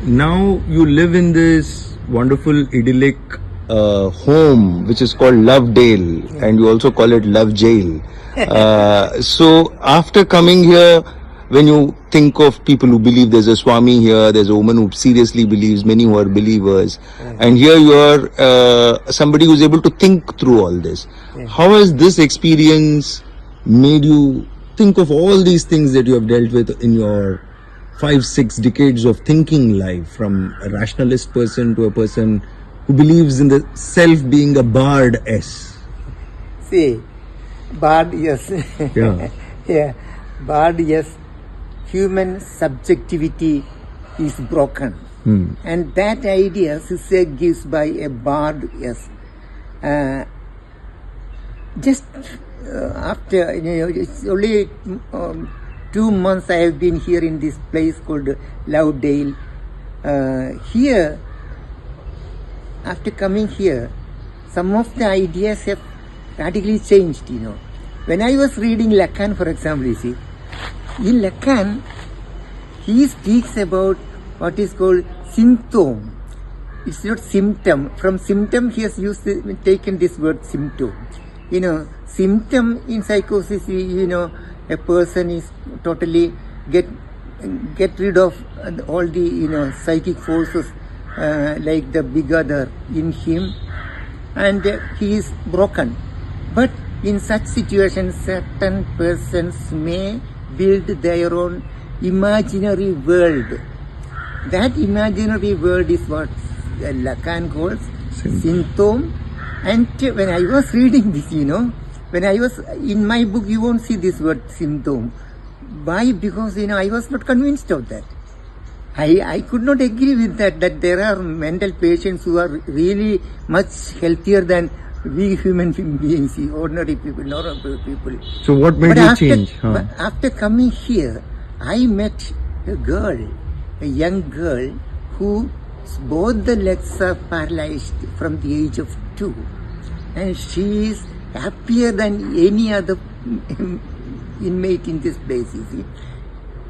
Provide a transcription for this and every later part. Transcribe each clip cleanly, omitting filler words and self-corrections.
now you live in this wonderful idyllic home which is called Lovedale, and you also call it Love Jail. So after coming here, when you think of people who believe there's a Swami here, there's a woman who seriously believes, many who are believers, and here you are somebody who's able to think through all this. How has this experience made you think of all these things that you have dealt with in your 5-6 decades of thinking life, from a rationalist person to a person who believes in the self being a bard S? See, bard, yes. Yeah. Yeah, bard, yes. Human subjectivity is broken. And that idea Zizek gives by a bard, yes. Just after, it's only 2 months I have been here in this place called Lovedale. Here, after coming here, some of the ideas have radically changed, When I was reading Lacan, for example, you see, in Lacan, he speaks about what is called symptom. It's not symptom. From symptom, he has taken this word symptom. Symptom in psychosis, a person is totally get rid of all the psychic forces like the big other in him, and he is broken. But in such situations, certain persons may build their own imaginary world. That imaginary world is what Lacan calls symptom. And when I was reading this, when I was in my book, you won't see this word symptom. Why? Because, I was not convinced of that. I could not agree with that there are mental patients who are really much healthier than we human beings, ordinary people, normal people. So what made you change? But after coming here, I met a young girl who both the legs are paralyzed from the age of 2. And she is happier than any other inmate in this place, you see.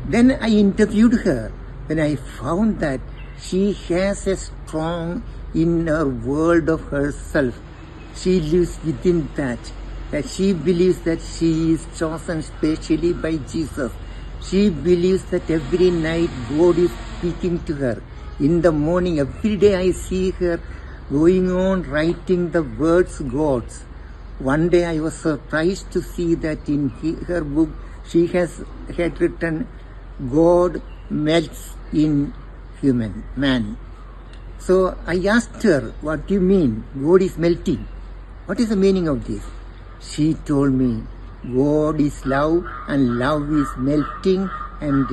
Then I interviewed her. When I found that she has a strong inner world of herself. She lives within that she believes that she is chosen specially by Jesus. She believes that every night God is speaking to her. In the morning, every day I see her going on writing the words God's. One day I was surprised to see that in her book she had written, God melts in man. So I asked her, what do you mean? God is melting. What is the meaning of this? She told me, God is love and love is melting and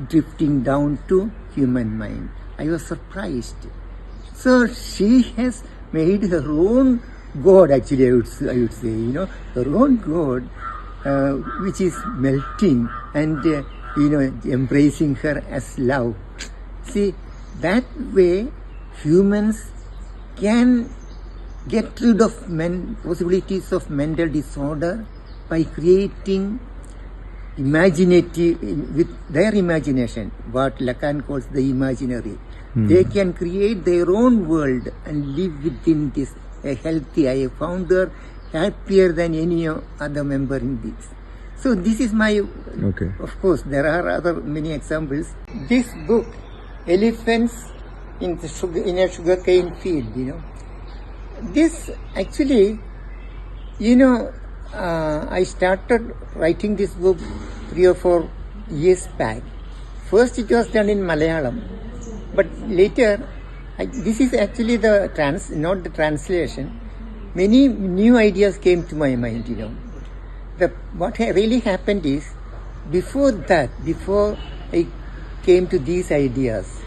drifting down to human mind. I was surprised. So she has made her own God, actually, I would say, her own God, which is melting and, embracing her as love. See, that way humans can get rid of possibilities of mental disorder by creating imaginative, with their imagination, what Lacan calls the imaginary. They can create their own world and live within this healthy. I found her happier than any other member in this. So this is my, of course, there are many examples. This book, Elephants in a Sugarcane Field, this actually, I started writing this book 3 or 4 years back. First it was done in Malayalam, but later, this is actually not the translation. Many new ideas came to my mind, What really happened is, before I came to these ideas,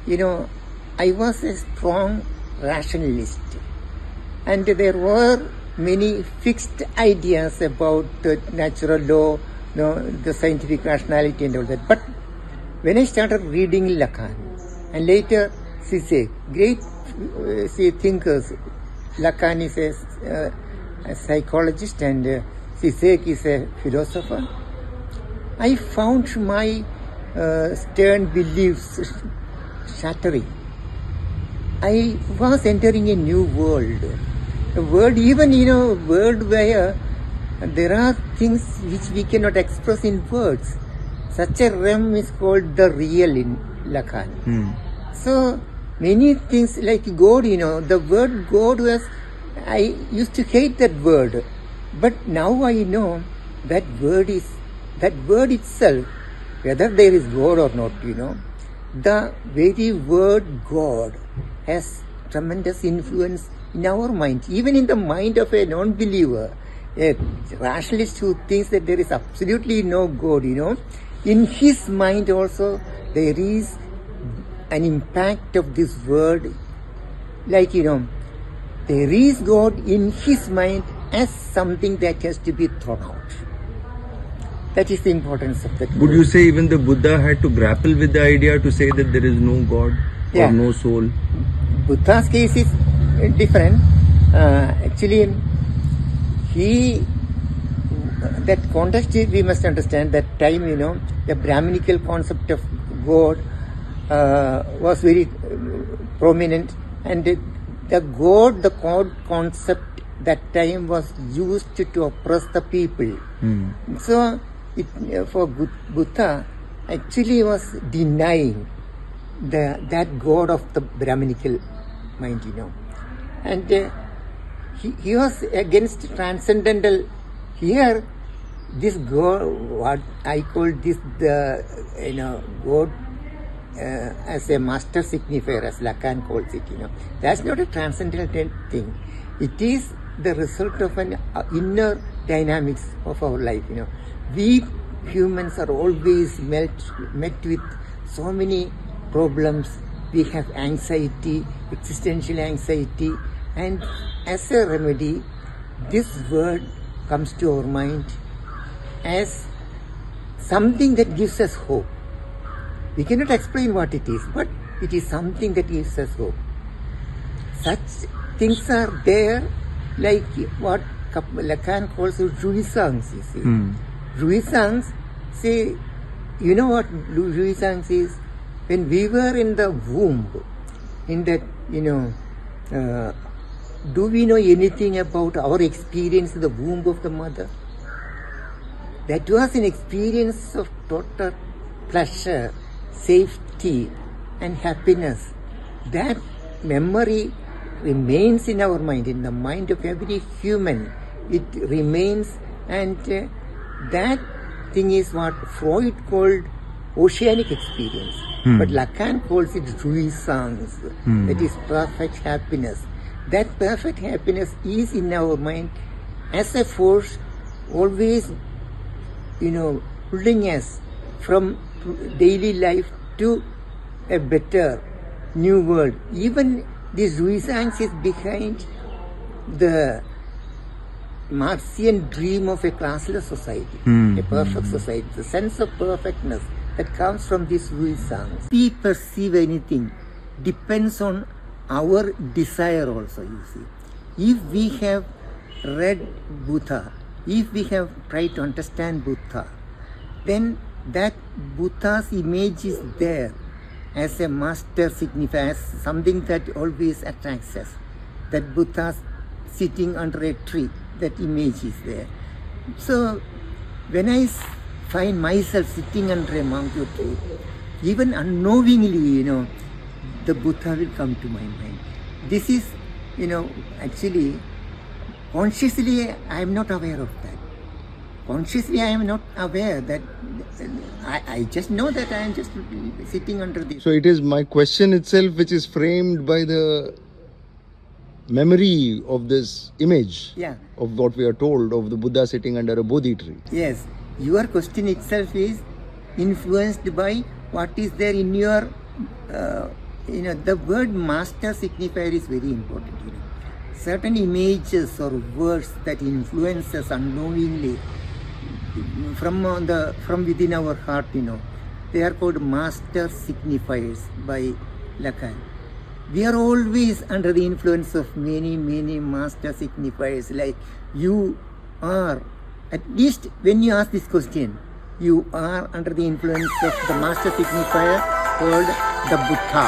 I was a strong rationalist. And there were many fixed ideas about the natural law, the scientific rationality and all that. But when I started reading Lacan, and later Zizek, great thinkers, Lacan is a psychologist and Zizek is a philosopher, I found my stern beliefs shattering. I was entering a new world. A world, even, world where there are things which we cannot express in words. Such a realm is called the real in Lacan. So many things like God, the word God I used to hate that word. But now I know that word itself, whether there is God or not, the very word God has tremendous influence in our mind, even in the mind of a non-believer, a rationalist who thinks that there is absolutely no God, in his mind also there is an impact of this word, like, there is God in his mind as something that has to be thrown out. That is the importance of that. Would you say even the Buddha had to grapple with the idea to say that there is no God or no soul? Buddha's case is different. Actually, that context we must understand. That time, the Brahminical concept of God was very prominent, and the God concept that time was used to oppress the people. So, for Buddha, actually was denying that God of the Brahminical mind, and he was against transcendental. Here, this God, what I call this God as a master signifier, as Lacan calls it, that's not a transcendental thing. It is the result of an inner dynamics of our life. We humans are always met with so many problems. We have anxiety, existential anxiety, and as a remedy, this word comes to our mind as something that gives us hope. We cannot explain what it is, but it is something that gives us hope. Such things are there, like what Lacan calls jouissance, you see. Jouissance, say, you know what jouissance is? When we were in the womb, in that, do we know anything about our experience in the womb of the mother? That was an experience of total pleasure, safety, and happiness. That memory remains in our mind, in the mind of every human. It remains, and that thing is what Freud called oceanic experience. But Lacan calls it jouissance. That is perfect happiness. That perfect happiness is in our mind as a force, always, pulling us from daily life to a better new world. Even this jouissance is behind the Marxian dream of a classless society, a perfect society, the sense of perfectness that comes from this jouissance. We perceive anything depends on our desire also, you see. If we have read Buddha, if we have tried to understand Buddha, then that Buddha's image is there as a master signifier, as something that always attracts us. That Buddha sitting under a tree, that image is there. So when I find myself sitting under a mango tree, even unknowingly, the Buddha will come to my mind. This is, actually, consciously I am not aware of that. Consciously I am not aware that I just know that I am just sitting under this. So it is my question itself which is framed by the memory of this image of what we are told of the Buddha sitting under a Bodhi tree. Yes, your question itself is influenced by what is there in your, the word master signifier is very important. Certain images or words that influence us unknowingly from within our heart, they are called master signifiers by Lacan. We are always under the influence of many, many master signifiers. Like you are, at least when you ask this question, you are under the influence of the master signifier called the Buddha.